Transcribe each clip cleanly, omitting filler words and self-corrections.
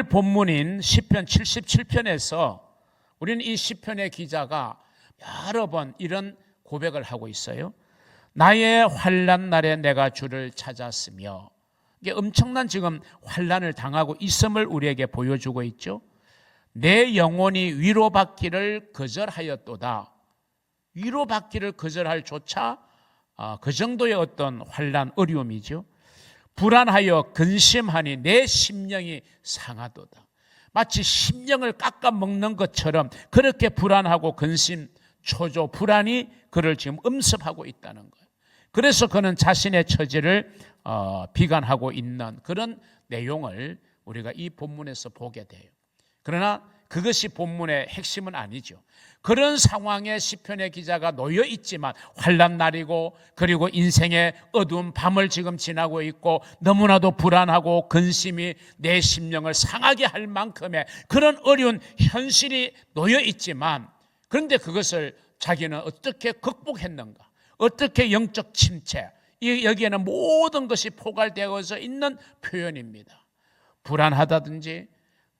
오늘 본문인 시편 77편에서 우리는 이 시편의 기자가 여러 번 이런 고백을 하고 있어요. 나의 환난 날에 내가 주를 찾았으며, 이게 엄청난 지금 환난을 당하고 있음을 우리에게 보여주고 있죠. 내 영혼이 위로받기를 거절하였도다. 위로받기를 거절할 조차 그 정도의 어떤 환난, 어려움이죠. 불안하여 근심하니 내 심령이 상하도다. 마치 심령을 깎아먹는 것처럼 그렇게 불안하고 근심, 초조, 불안이 그를 지금 엄습하고 있다는 거예요. 그래서 그는 자신의 처지를 비관하고 있는 그런 내용을 우리가 이 본문에서 보게 돼요. 그러나 그것이 본문의 핵심은 아니죠. 그런 상황에 시편의 기자가 놓여 있지만 환난 날이고, 그리고 인생의 어두운 밤을 지금 지나고 있고, 너무나도 불안하고 근심이 내 심령을 상하게 할 만큼의 그런 어려운 현실이 놓여 있지만, 그런데 그것을 자기는 어떻게 극복했는가? 어떻게 영적 침체, 여기에는 모든 것이 포괄되어서 있는 표현입니다. 불안하다든지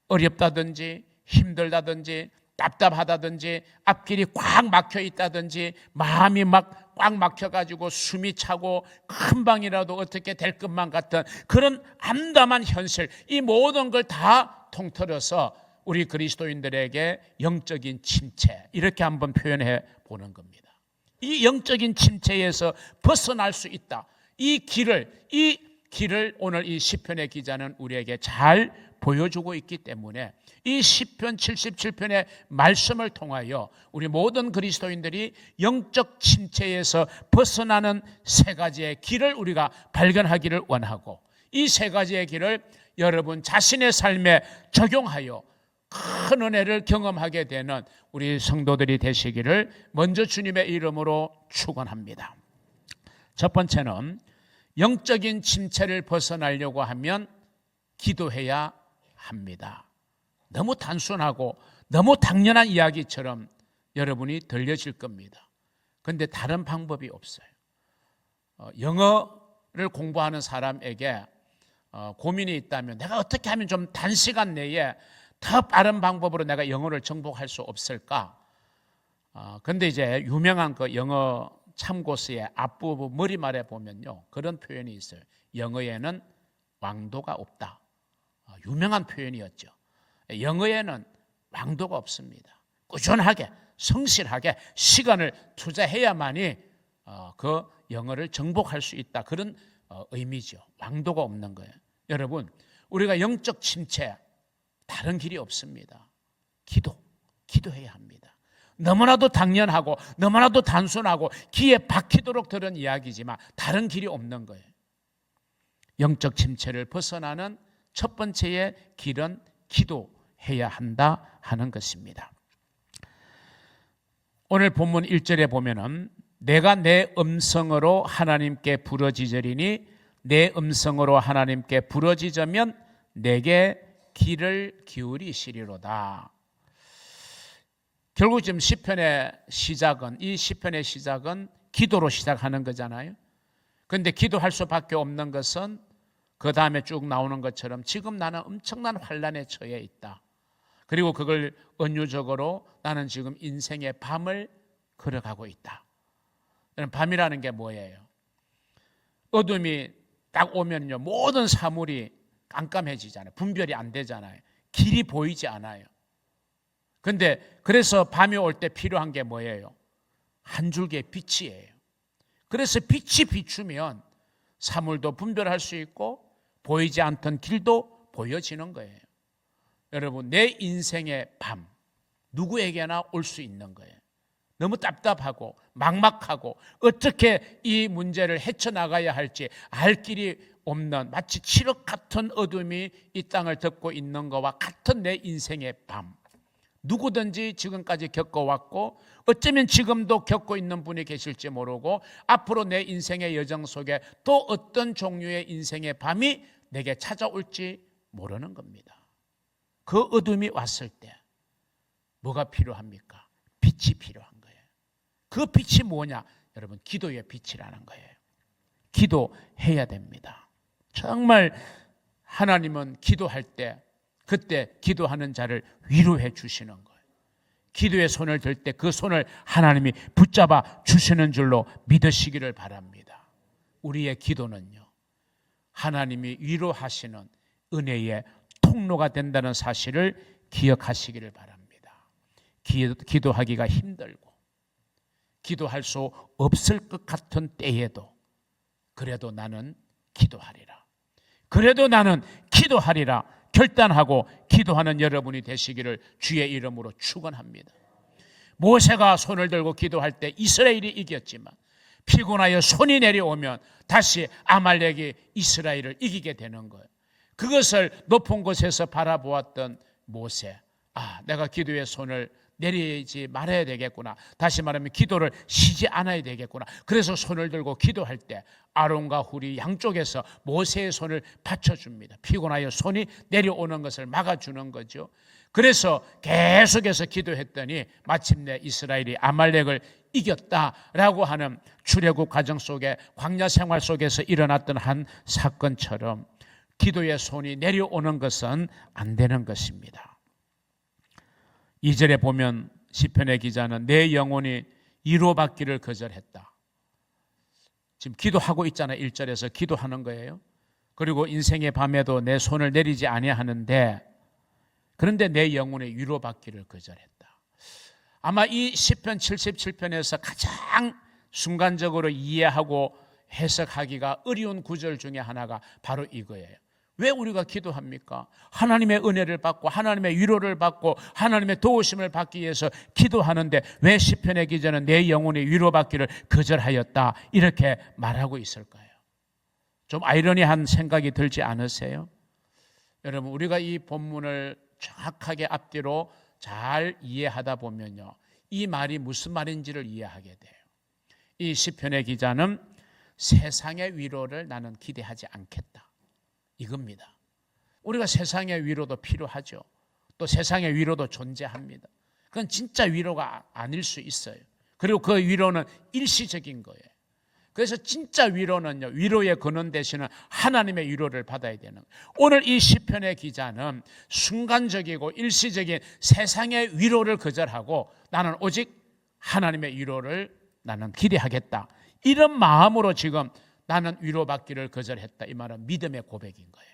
어렵다든지 힘들다든지 답답하다든지 앞길이 꽉 막혀 있다든지 마음이 막 꽉 막혀가지고 숨이 차고 금방이라도 어떻게 될 것만 같은 그런 암담한 현실, 이 모든 걸 다 통틀어서 우리 그리스도인들에게 영적인 침체, 이렇게 한번 표현해 보는 겁니다. 이 영적인 침체에서 벗어날 수 있다. 이 길을 오늘 이 시편의 기자는 우리에게 잘 보여주고 있기 때문에 이 시편 77편의 말씀을 통하여 우리 모든 그리스도인들이 영적 침체에서 벗어나는 세 가지의 길을 우리가 발견하기를 원하고, 이 세 가지의 길을 여러분 자신의 삶에 적용하여 큰 은혜를 경험하게 되는 우리 성도들이 되시기를 먼저 주님의 이름으로 축원합니다. 첫 번째는 영적인 침체를 벗어나려고 하면 기도해야 합니다. 너무 단순하고 너무 당연한 이야기처럼 여러분이 들려질 겁니다. 그런데 다른 방법이 없어요. 영어를 공부하는 사람에게 고민이 있다면 내가 어떻게 하면 좀 단시간 내에 더 빠른 방법으로 내가 영어를 정복할 수 없을까? 그런데 이제 유명한 그 영어 참고서의 앞부분 머리말에 보면요, 그런 표현이 있어요. 영어에는 왕도가 없다. 유명한 표현이었죠. 영어에는 왕도가 없습니다. 꾸준하게 성실하게 시간을 투자해야만이 그 영어를 정복할 수 있다. 그런 의미죠. 왕도가 없는 거예요. 여러분, 우리가 영적 침체 다른 길이 없습니다. 기도해야 합니다. 너무나도 당연하고 너무나도 단순하고 귀에 박히도록 들은 이야기지만 다른 길이 없는 거예요. 영적 침체를 벗어나는 첫 번째의 길은 기도해야 한다 하는 것입니다. 오늘 본문 1절에 보면은 내가 내 음성으로 하나님께 부르짖으리니 내 음성으로 하나님께 부르짖으면 내게 귀를 기울이시리로다. 결국 지금 시편의 시작은, 이 시편의 시작은 기도로 시작하는 거잖아요. 그런데 기도할 수밖에 없는 것은 그 다음에 쭉 나오는 것처럼 지금 나는 엄청난 환난에 처해 있다. 그리고 그걸 은유적으로 나는 지금 인생의 밤을 걸어가고 있다. 밤이라는 게 뭐예요? 어둠이 딱 오면요, 모든 사물이 깜깜해지잖아요. 분별이 안 되잖아요. 길이 보이지 않아요. 그런데 그래서 밤이 올 때 필요한 게 뭐예요? 한 줄기의 빛이에요. 그래서 빛이 비추면 사물도 분별할 수 있고 보이지 않던 길도 보여지는 거예요. 여러분, 내 인생의 밤 누구에게나 올 수 있는 거예요. 너무 답답하고 막막하고 어떻게 이 문제를 헤쳐나가야 할지 알 길이 없는 마치 칠흑 같은 어둠이 이 땅을 덮고 있는 것과 같은 내 인생의 밤, 누구든지 지금까지 겪어왔고 어쩌면 지금도 겪고 있는 분이 계실지 모르고 앞으로 내 인생의 여정 속에 또 어떤 종류의 인생의 밤이 내게 찾아올지 모르는 겁니다. 그 어둠이 왔을 때 뭐가 필요합니까? 빛이 필요한 거예요. 그 빛이 뭐냐? 여러분, 기도의 빛이라는 거예요. 기도해야 됩니다. 정말 하나님은 기도할 때 그때 기도하는 자를 위로해 주시는 거예요. 기도의 손을 들 때 그 손을 하나님이 붙잡아 주시는 줄로 믿으시기를 바랍니다. 우리의 기도는요, 하나님이 위로하시는 은혜의 통로가 된다는 사실을 기억하시기를 바랍니다. 기도하기가 힘들고 기도할 수 없을 것 같은 때에도 그래도 나는 기도하리라, 그래도 나는 기도하리라 결단하고 기도하는 여러분이 되시기를 주의 이름으로 축원합니다. 모세가 손을 들고 기도할 때 이스라엘이 이겼지만 피곤하여 손이 내려오면 다시 아말렉이 이스라엘을 이기게 되는 거예요. 그것을 높은 곳에서 바라보았던 모세, 내가 기도의 손을 내리지 말아야 되겠구나, 다시 말하면 기도를 쉬지 않아야 되겠구나. 그래서 손을 들고 기도할 때 아론과 훌이 양쪽에서 모세의 손을 받쳐줍니다. 피곤하여 손이 내려오는 것을 막아주는 거죠. 그래서 계속해서 기도했더니 마침내 이스라엘이 아말렉을 이겼다라고 하는 출애굽 과정 속에, 광야 생활 속에서 일어났던 한 사건처럼 기도의 손이 내려오는 것은 안 되는 것입니다. 2절에 보면 시편의 기자는 내 영혼이 위로받기를 거절했다. 지금 기도하고 있잖아요. 1절에서 기도하는 거예요. 그리고 인생의 밤에도 내 손을 내리지 아니하는데, 그런데 내 영혼이 위로받기를 거절했다. 아마 이 시편 77편에서 가장 순간적으로 이해하고 해석하기가 어려운 구절 중에 하나가 바로 이거예요. 왜 우리가 기도합니까? 하나님의 은혜를 받고 하나님의 위로를 받고 하나님의 도우심을 받기 위해서 기도하는데 왜 시편의 기자는 내 영혼이 위로받기를 거절하였다 이렇게 말하고 있을까요? 좀 아이러니한 생각이 들지 않으세요? 여러분, 우리가 이 본문을 정확하게 앞뒤로 잘 이해하다 보면요, 이 말이 무슨 말인지를 이해하게 돼요. 이 시편의 기자는 세상의 위로를 나는 기대하지 않겠다, 이겁니다. 우리가 세상의 위로도 필요하죠. 또 세상의 위로도 존재합니다. 그건 진짜 위로가 아닐 수 있어요. 그리고 그 위로는 일시적인 거예요. 그래서 진짜 위로는요, 위로의 근원 되시는 하나님의 위로를 받아야 되는 거예요. 오늘 이 시편의 기자는 순간적이고 일시적인 세상의 위로를 거절하고 나는 오직 하나님의 위로를 나는 기대하겠다, 이런 마음으로 지금 나는 위로받기를 거절했다, 이 말은 믿음의 고백인 거예요.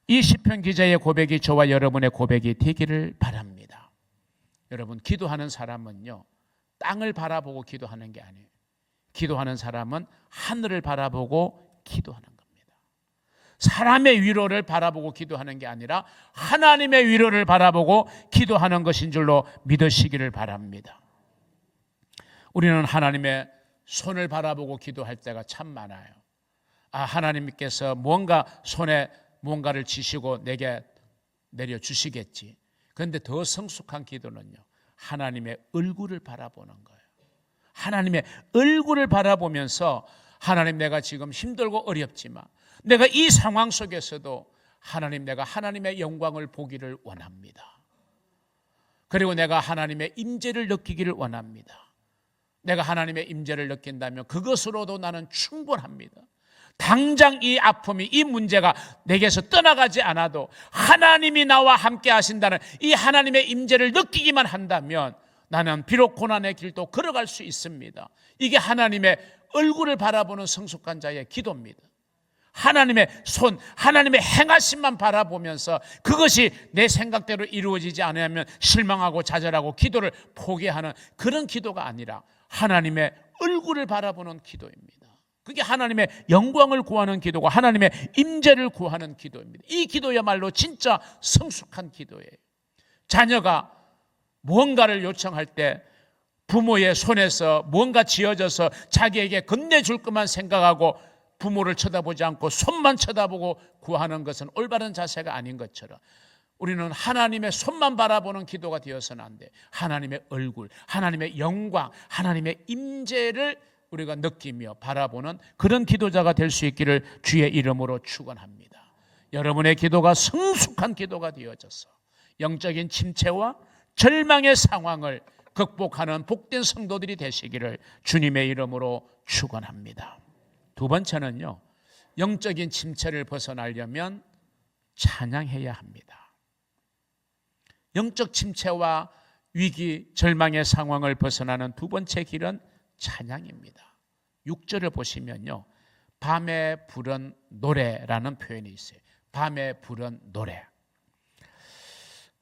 이 시편 기자의 고백이 저와 여러분의 고백이 되기를 바랍니다. 여러분, 기도하는 사람은요, 땅을 바라보고 기도하는 게 아니에요. 기도하는 사람은 하늘을 바라보고 기도하는 겁니다. 사람의 위로를 바라보고 기도하는 게 아니라 하나님의 위로를 바라보고 기도하는 것인 줄로 믿으시기를 바랍니다. 우리는 하나님의 손을 바라보고 기도할 때가 참 많아요. 하나님께서 뭔가 손에 뭔가를 지시고 내게 내려주시겠지. 그런데 더 성숙한 기도는요, 하나님의 얼굴을 바라보는 거예요. 하나님의 얼굴을 바라보면서 하나님, 내가 지금 힘들고 어렵지만 내가 이 상황 속에서도 하나님, 내가 하나님의 영광을 보기를 원합니다. 그리고 내가 하나님의 임재를 느끼기를 원합니다. 내가 하나님의 임재를 느낀다면 그것으로도 나는 충분합니다. 당장 이 아픔이, 이 문제가 내게서 떠나가지 않아도 하나님이 나와 함께 하신다는 이 하나님의 임재를 느끼기만 한다면 나는 비록 고난의 길도 걸어갈 수 있습니다. 이게 하나님의 얼굴을 바라보는 성숙한 자의 기도입니다. 하나님의 손, 하나님의 행하심만 바라보면서 그것이 내 생각대로 이루어지지 않으면 실망하고 좌절하고 기도를 포기하는 그런 기도가 아니라 하나님의 얼굴을 바라보는 기도입니다. 그게 하나님의 영광을 구하는 기도고 하나님의 임재를 구하는 기도입니다. 이 기도야말로 진짜 성숙한 기도예요. 자녀가 무언가를 요청할 때 부모의 손에서 무언가 지어져서 자기에게 건네줄 것만 생각하고 부모를 쳐다보지 않고 손만 쳐다보고 구하는 것은 올바른 자세가 아닌 것처럼 우리는 하나님의 손만 바라보는 기도가 되어서는 안 돼. 하나님의 얼굴, 하나님의 영광, 하나님의 임재를 우리가 느끼며 바라보는 그런 기도자가 될 수 있기를 주의 이름으로 축원합니다. 여러분의 기도가 성숙한 기도가 되어져서 영적인 침체와 절망의 상황을 극복하는 복된 성도들이 되시기를 주님의 이름으로 축원합니다. 두 번째는요, 영적인 침체를 벗어나려면 찬양해야 합니다. 영적 침체와 위기, 절망의 상황을 벗어나는 두 번째 길은 찬양입니다. 6절을 보시면요, 밤에 부른 노래라는 표현이 있어요. 밤에 부른 노래.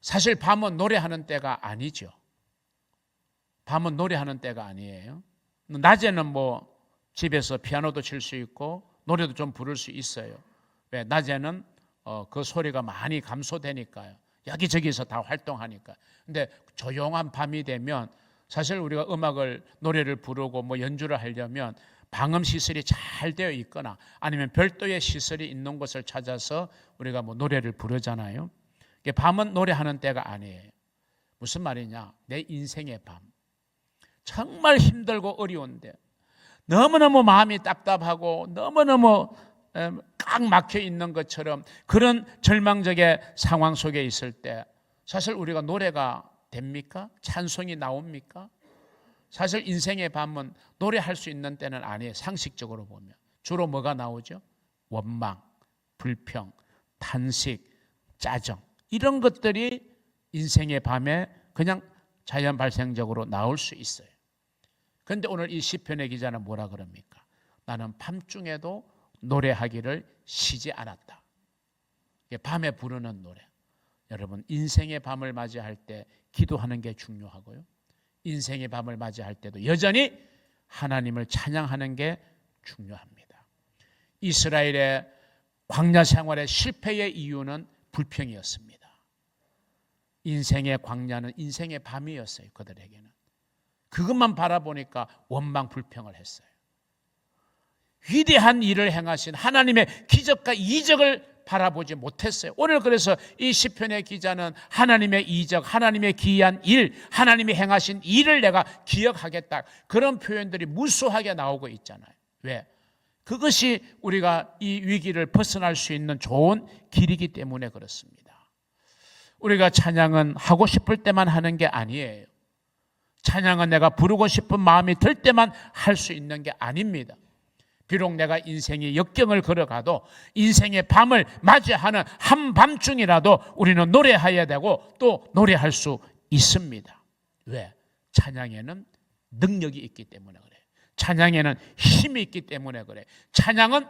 사실 밤은 노래하는 때가 아니죠. 밤은 노래하는 때가 아니에요. 낮에는 뭐 집에서 피아노도 칠 수 있고 노래도 좀 부를 수 있어요. 왜? 낮에는 그 소리가 많이 감소되니까요. 여기저기서 다 활동하니까. 근데 조용한 밤이 되면 사실 우리가 노래를 부르고 뭐 연주를 하려면 방음 시설이 잘 되어 있거나 아니면 별도의 시설이 있는 곳을 찾아서 우리가 뭐 노래를 부르잖아요. 밤은 노래하는 때가 아니에요. 무슨 말이냐? 내 인생의 밤. 정말 힘들고 어려운데 너무너무 마음이 답답하고 너무너무 꽉 막혀 있는 것처럼 그런 절망적인 상황 속에 있을 때 사실 우리가 노래가 됩니까? 찬송이 나옵니까? 사실 인생의 밤은 노래할 수 있는 때는 아니에요. 상식적으로 보면 주로 뭐가 나오죠? 원망, 불평, 탄식, 짜증, 이런 것들이 인생의 밤에 그냥 자연 발생적으로 나올 수 있어요. 그런데 오늘 이 시편의 기자는 뭐라 그럽니까? 나는 밤중에도 노래하기를 쉬지 않았다. 밤에 부르는 노래. 여러분, 인생의 밤을 맞이할 때 기도하는 게 중요하고요, 인생의 밤을 맞이할 때도 여전히 하나님을 찬양하는 게 중요합니다. 이스라엘의 광야 생활의 실패의 이유는 불평이었습니다. 인생의 광야는 인생의 밤이었어요. 그들에게는 그것만 바라보니까 원망 불평을 했어요. 위대한 일을 행하신 하나님의 기적과 이적을 바라보지 못했어요. 오늘 그래서 이 시편의 기자는 하나님의 이적, 하나님의 기이한 일, 하나님이 행하신 일을 내가 기억하겠다, 그런 표현들이 무수하게 나오고 있잖아요. 왜? 그것이 우리가 이 위기를 벗어날 수 있는 좋은 길이기 때문에 그렇습니다. 우리가 찬양은 하고 싶을 때만 하는 게 아니에요. 찬양은 내가 부르고 싶은 마음이 들 때만 할 수 있는 게 아닙니다. 비록 내가 인생의 역경을 걸어가도 인생의 밤을 맞이하는 한밤중이라도 우리는 노래해야 되고 또 노래할 수 있습니다. 왜? 찬양에는 능력이 있기 때문에 그래요. 찬양에는 힘이 있기 때문에 그래요. 찬양은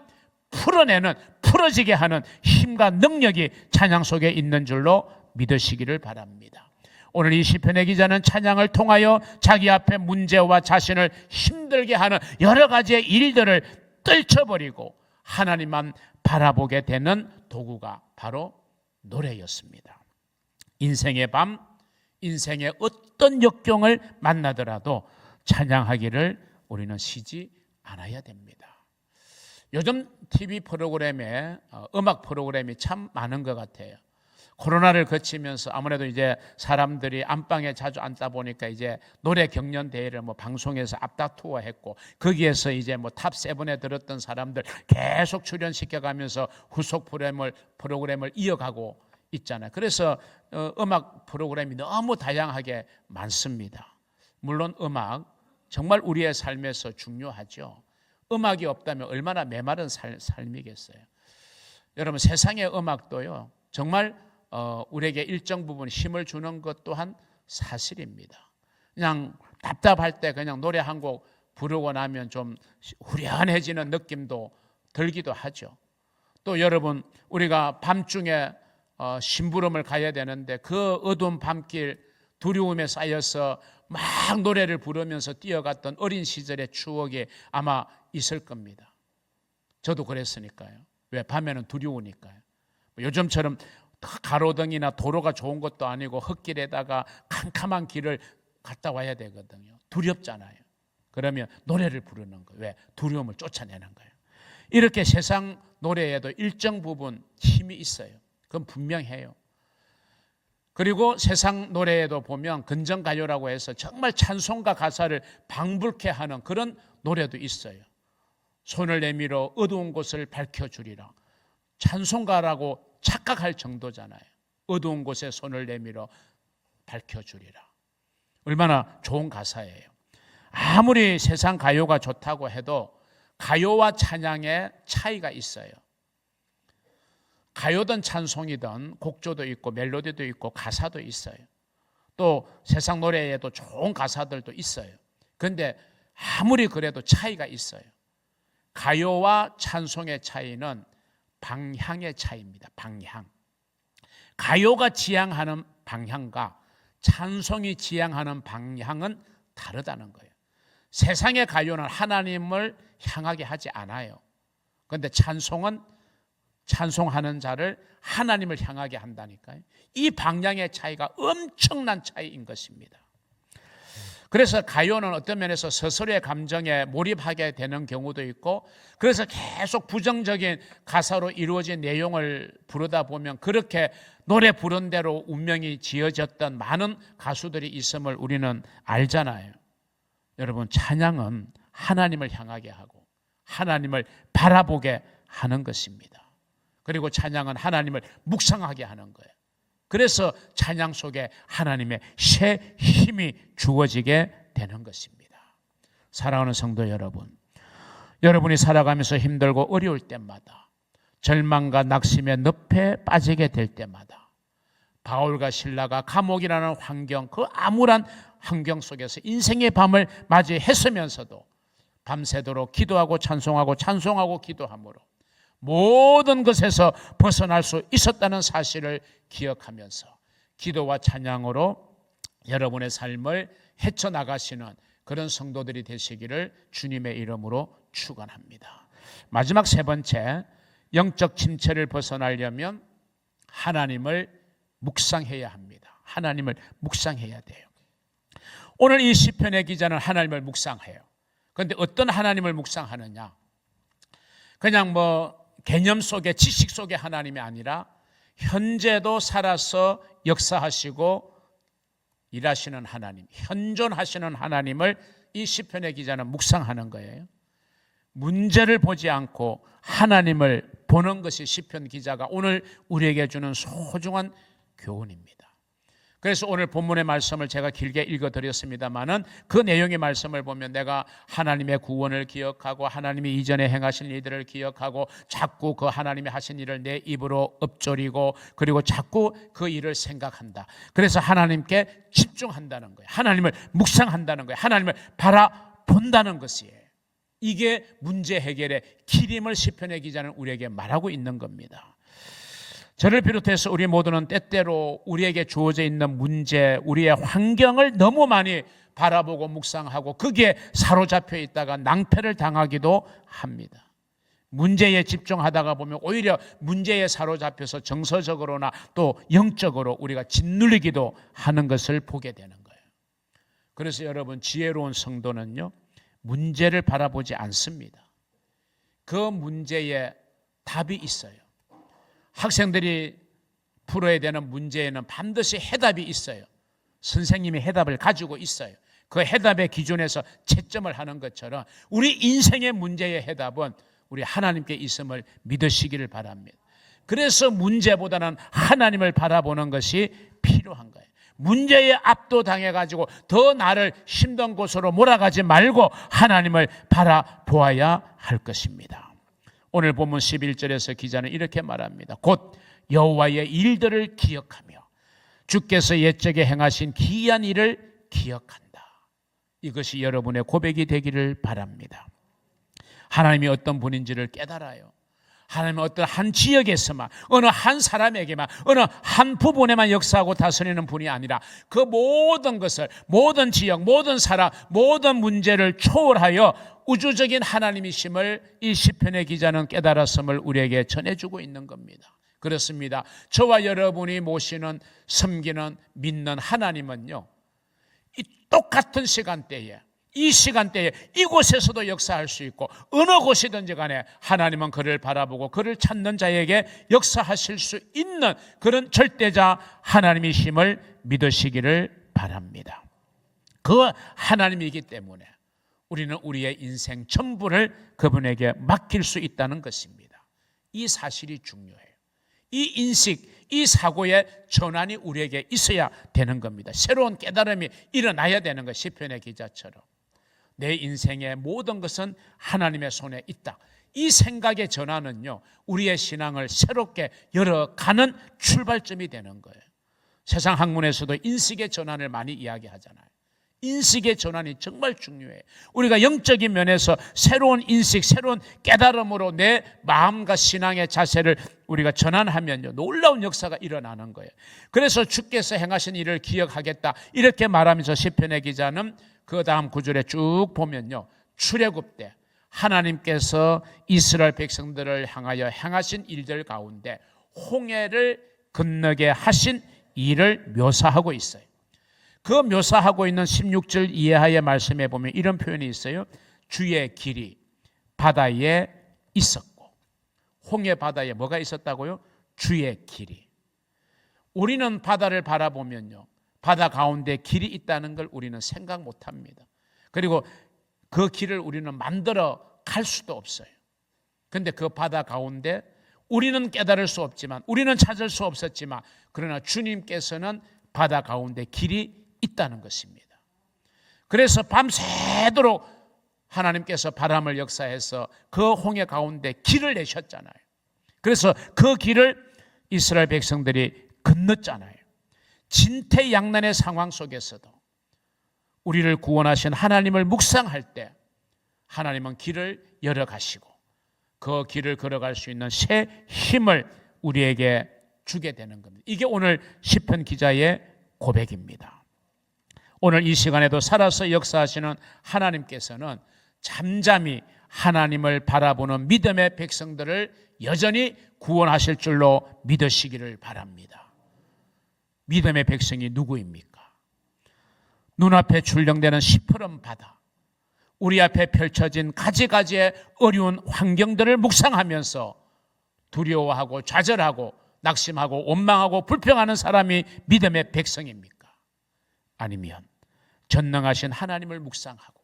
풀어지게 하는 힘과 능력이 찬양 속에 있는 줄로 믿으시기를 바랍니다. 오늘 이 시편의 기자는 찬양을 통하여 자기 앞에 문제와 자신을 힘들게 하는 여러 가지의 일들을 떨쳐버리고 하나님만 바라보게 되는 도구가 바로 노래였습니다. 인생의 밤, 인생의 어떤 역경을 만나더라도 찬양하기를 우리는 쉬지 않아야 됩니다. 요즘 TV 프로그램에 음악 프로그램이 참 많은 것 같아요. 코로나를 거치면서 아무래도 이제 사람들이 안방에 자주 앉다 보니까 이제 노래 경연 대회를 뭐 방송에서 앞다투어 했고, 거기에서 이제 뭐 탑 7에 들었던 사람들 계속 출연시켜가면서 후속 프로그램을 이어가고 있잖아요. 그래서 음악 프로그램이 너무 다양하게 많습니다. 물론 음악 정말 우리의 삶에서 중요하죠. 음악이 없다면 얼마나 메마른 삶이겠어요. 여러분, 세상의 음악도요 정말 우리에게 일정 부분 힘을 주는 것 또한 사실입니다. 그냥 답답할 때 그냥 노래 한 곡 부르고 나면 좀 후련해지는 느낌도 들기도 하죠. 또 여러분, 우리가 밤중에 심부름을 가야 되는데 그 어두운 밤길 두려움에 쌓여서 막 노래를 부르면서 뛰어갔던 어린 시절의 추억이 아마 있을 겁니다. 저도 그랬으니까요. 왜? 밤에는 두려우니까요. 요즘처럼 가로등이나 도로가 좋은 것도 아니고 흙길에다가 캄캄한 길을 갔다 와야 되거든요. 두렵잖아요. 그러면 노래를 부르는 거예요. 왜? 두려움을 쫓아내는 거예요. 이렇게 세상 노래에도 일정 부분 힘이 있어요. 그건 분명해요. 그리고 세상 노래에도 보면 근정가요라고 해서 정말 찬송가 가사를 방불케 하는 그런 노래도 있어요. 손을 내밀어 어두운 곳을 밝혀주리라. 찬송가라고 착각할 정도잖아요. 어두운 곳에 손을 내밀어 밝혀주리라. 얼마나 좋은 가사예요. 아무리 세상 가요가 좋다고 해도 가요와 찬양의 차이가 있어요. 가요든 찬송이든 곡조도 있고 멜로디도 있고 가사도 있어요. 또 세상 노래에도 좋은 가사들도 있어요. 그런데 아무리 그래도 차이가 있어요. 가요와 찬송의 차이는 방향의 차이입니다. 방향. 가요가 지향하는 방향과 찬송이 지향하는 방향은 다르다는 거예요. 세상의 가요는 하나님을 향하게 하지 않아요. 그런데 찬송은 찬송하는 자를 하나님을 향하게 한다니까요. 이 방향의 차이가 엄청난 차이인 것입니다. 그래서 가요는 어떤 면에서 스스로의 감정에 몰입하게 되는 경우도 있고, 그래서 계속 부정적인 가사로 이루어진 내용을 부르다 보면 그렇게 노래 부른 대로 운명이 지어졌던 많은 가수들이 있음을 우리는 알잖아요. 여러분, 찬양은 하나님을 향하게 하고 하나님을 바라보게 하는 것입니다. 그리고 찬양은 하나님을 묵상하게 하는 거예요. 그래서 찬양 속에 하나님의 새 힘이 주어지게 되는 것입니다. 사랑하는 성도 여러분, 여러분이 살아가면서 힘들고 어려울 때마다, 절망과 낙심의 늪에 빠지게 될 때마다, 바울과 실라가 감옥이라는 환경, 그 암울한 환경 속에서 인생의 밤을 맞이했으면서도 밤새도록 기도하고 찬송하고 기도함으로 모든 것에서 벗어날 수 있었다는 사실을 기억하면서 기도와 찬양으로 여러분의 삶을 헤쳐나가시는 그런 성도들이 되시기를 주님의 이름으로 축원합니다. 마지막 세 번째, 영적 침체를 벗어나려면 하나님을 묵상해야 합니다. 하나님을 묵상해야 돼요. 오늘 이 시편의 기자는 하나님을 묵상해요. 그런데 어떤 하나님을 묵상하느냐? 그냥 개념 속에, 지식 속의 하나님이 아니라 현재도 살아서 역사하시고 일하시는 하나님, 현존하시는 하나님을 이 시편의 기자는 묵상하는 거예요. 문제를 보지 않고 하나님을 보는 것이 시편 기자가 오늘 우리에게 주는 소중한 교훈입니다. 그래서 오늘 본문의 말씀을 제가 길게 읽어드렸습니다마는 그 내용의 말씀을 보면 내가 하나님의 구원을 기억하고 하나님이 이전에 행하신 일들을 기억하고 자꾸 그 하나님이 하신 일을 내 입으로 읊조리고 그리고 자꾸 그 일을 생각한다. 그래서 하나님께 집중한다는 거예요. 하나님을 묵상한다는 거예요. 하나님을 바라본다는 것이에요. 이게 문제 해결의 길임을 시편의 기자는 우리에게 말하고 있는 겁니다. 저를 비롯해서 우리 모두는 때때로 우리에게 주어져 있는 문제, 우리의 환경을 너무 많이 바라보고 묵상하고 거기에 사로잡혀 있다가 낭패를 당하기도 합니다. 문제에 집중하다가 보면 오히려 문제에 사로잡혀서 정서적으로나 또 영적으로 우리가 짓눌리기도 하는 것을 보게 되는 거예요. 그래서 여러분, 지혜로운 성도는요, 문제를 바라보지 않습니다. 그 문제에 답이 있어요. 학생들이 풀어야 되는 문제에는 반드시 해답이 있어요. 선생님이 해답을 가지고 있어요. 그 해답의 기준에서 채점을 하는 것처럼 우리 인생의 문제의 해답은 우리 하나님께 있음을 믿으시기를 바랍니다. 그래서 문제보다는 하나님을 바라보는 것이 필요한 거예요. 문제에 압도당해가지고 더 나를 힘든 곳으로 몰아가지 말고 하나님을 바라보아야 할 것입니다. 오늘 본문 11절에서 기자는 이렇게 말합니다. 곧 여호와의 일들을 기억하며 주께서 옛적에 행하신 기이한 일을 기억한다. 이것이 여러분의 고백이 되기를 바랍니다. 하나님이 어떤 분인지를 깨달아요. 하나님은 어떤 한 지역에서만, 어느 한 사람에게만, 어느 한 부분에만 역사하고 다스리는 분이 아니라 그 모든 것을, 모든 지역, 모든 사람, 모든 문제를 초월하여 우주적인 하나님이심을 이 시편의 기자는 깨달았음을 우리에게 전해주고 있는 겁니다. 그렇습니다. 저와 여러분이 모시는, 섬기는, 믿는 하나님은요, 이 똑같은 시간대에, 이 시간대에 이곳에서도 역사할 수 있고 어느 곳이든지 간에 하나님은 그를 바라보고 그를 찾는 자에게 역사하실 수 있는 그런 절대자 하나님이심을 믿으시기를 바랍니다. 그 하나님이기 때문에 우리는 우리의 인생 전부를 그분에게 맡길 수 있다는 것입니다. 이 사실이 중요해요. 이 인식, 이 사고의 전환이 우리에게 있어야 되는 겁니다. 새로운 깨달음이 일어나야 되는 것, 시편의 기자처럼. 내 인생의 모든 것은 하나님의 손에 있다. 이 생각의 전환은요, 우리의 신앙을 새롭게 열어가는 출발점이 되는 거예요. 세상 학문에서도 인식의 전환을 많이 이야기하잖아요. 인식의 전환이 정말 중요해요. 우리가 영적인 면에서 새로운 인식, 새로운 깨달음으로 내 마음과 신앙의 자세를 우리가 전환하면요, 놀라운 역사가 일어나는 거예요. 그래서 주께서 행하신 일을 기억하겠다 이렇게 말하면서 시편의 기자는 그 다음 구절에 쭉 보면요, 출애굽 때 하나님께서 이스라엘 백성들을 향하여 행하신 일들 가운데 홍해를 건너게 하신 일을 묘사하고 있어요. 그 묘사하고 있는 16절 이하의 말씀에 보면 이런 표현이 있어요. 주의 길이 바다에 있었고. 홍해 바다에 뭐가 있었다고요? 주의 길이. 우리는 바다를 바라보면요, 바다 가운데 길이 있다는 걸 우리는 생각 못합니다. 그리고 그 길을 우리는 만들어 갈 수도 없어요. 그런데 그 바다 가운데 우리는 깨달을 수 없지만, 우리는 찾을 수 없었지만, 그러나 주님께서는 바다 가운데 길이 있다는 것입니다. 그래서 밤새도록 하나님께서 바람을 역사해서 그 홍해 가운데 길을 내셨잖아요. 그래서 그 길을 이스라엘 백성들이 건넜잖아요. 진퇴양난의 상황 속에서도 우리를 구원하신 하나님을 묵상할 때 하나님은 길을 열어가시고 그 길을 걸어갈 수 있는 새 힘을 우리에게 주게 되는 겁니다. 이게 오늘 시편 기자의 고백입니다. 오늘 이 시간에도 살아서 역사하시는 하나님께서는 잠잠히 하나님을 바라보는 믿음의 백성들을 여전히 구원하실 줄로 믿으시기를 바랍니다. 믿음의 백성이 누구입니까? 눈앞에 출렁대는 시퍼런 바다, 우리 앞에 펼쳐진 가지가지의 어려운 환경들을 묵상하면서 두려워하고 좌절하고 낙심하고 원망하고 불평하는 사람이 믿음의 백성입니까? 아니면 전능하신 하나님을 묵상하고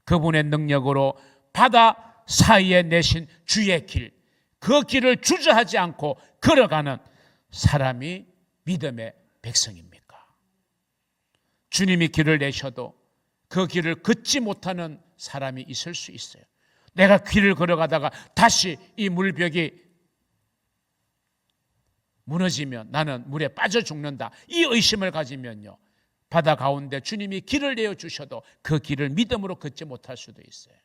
그분의 능력으로 바다 사이에 내신 주의 길, 그 길을 주저하지 않고 걸어가는 사람이 믿음의 백성입니까? 주님이 길을 내셔도 그 길을 걷지 못하는 사람이 있을 수 있어요. 내가 길을 걸어가다가 다시 이 물벽이 무너지면 나는 물에 빠져 죽는다, 이 의심을 가지면요, 바다 가운데 주님이 길을 내어주셔도 그 길을 믿음으로 걷지 못할 수도 있어요.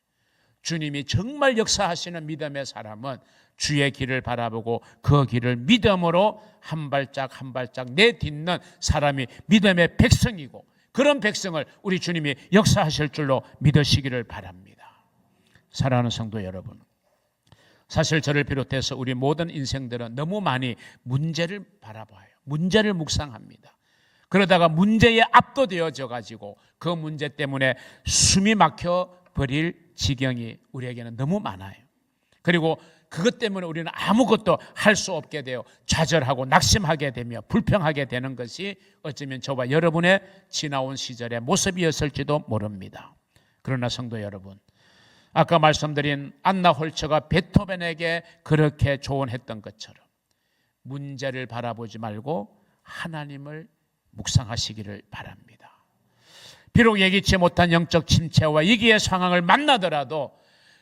주님이 정말 역사하시는 믿음의 사람은 주의 길을 바라보고 그 길을 믿음으로 한 발짝 한 발짝 내딛는 사람이 믿음의 백성이고, 그런 백성을 우리 주님이 역사하실 줄로 믿으시기를 바랍니다. 사랑하는 성도 여러분, 사실 저를 비롯해서 우리 모든 인생들은 너무 많이 문제를 바라봐요. 문제를 묵상합니다. 그러다가 문제에 압도되어져 가지고 그 문제 때문에 숨이 막혀 버릴 지경이 우리에게는 너무 많아요. 그리고 그것 때문에 우리는 아무것도 할 수 없게 되어 좌절하고 낙심하게 되며 불평하게 되는 것이 어쩌면 저와 여러분의 지나온 시절의 모습이었을지도 모릅니다. 그러나 성도 여러분, 아까 말씀드린 안나 홀처가 베토벤에게 그렇게 조언했던 것처럼 문제를 바라보지 말고 하나님을 묵상하시기를 바랍니다. 비록 예기치 못한 영적 침체와 위기의 상황을 만나더라도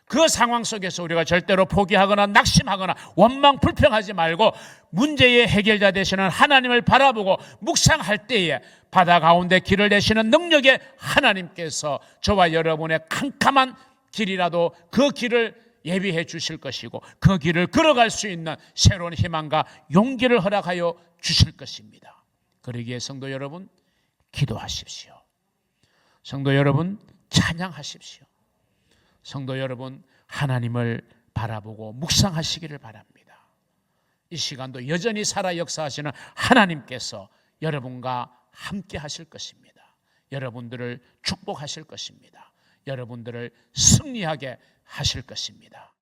그 상황 속에서 우리가 절대로 포기하거나 낙심하거나 원망 불평하지 말고 문제의 해결자 되시는 하나님을 바라보고 묵상할 때에 바다 가운데 길을 내시는 능력의 하나님께서 저와 여러분의 캄캄한 길이라도 그 길을 예비해 주실 것이고 그 길을 걸어갈 수 있는 새로운 희망과 용기를 허락하여 주실 것입니다. 그러기에 성도 여러분, 기도하십시오. 성도 여러분, 찬양하십시오. 성도 여러분, 하나님을 바라보고 묵상하시기를 바랍니다. 이 시간도 여전히 살아 역사하시는 하나님께서 여러분과 함께 하실 것입니다. 여러분들을 축복하실 것입니다. 여러분들을 승리하게 하실 것입니다.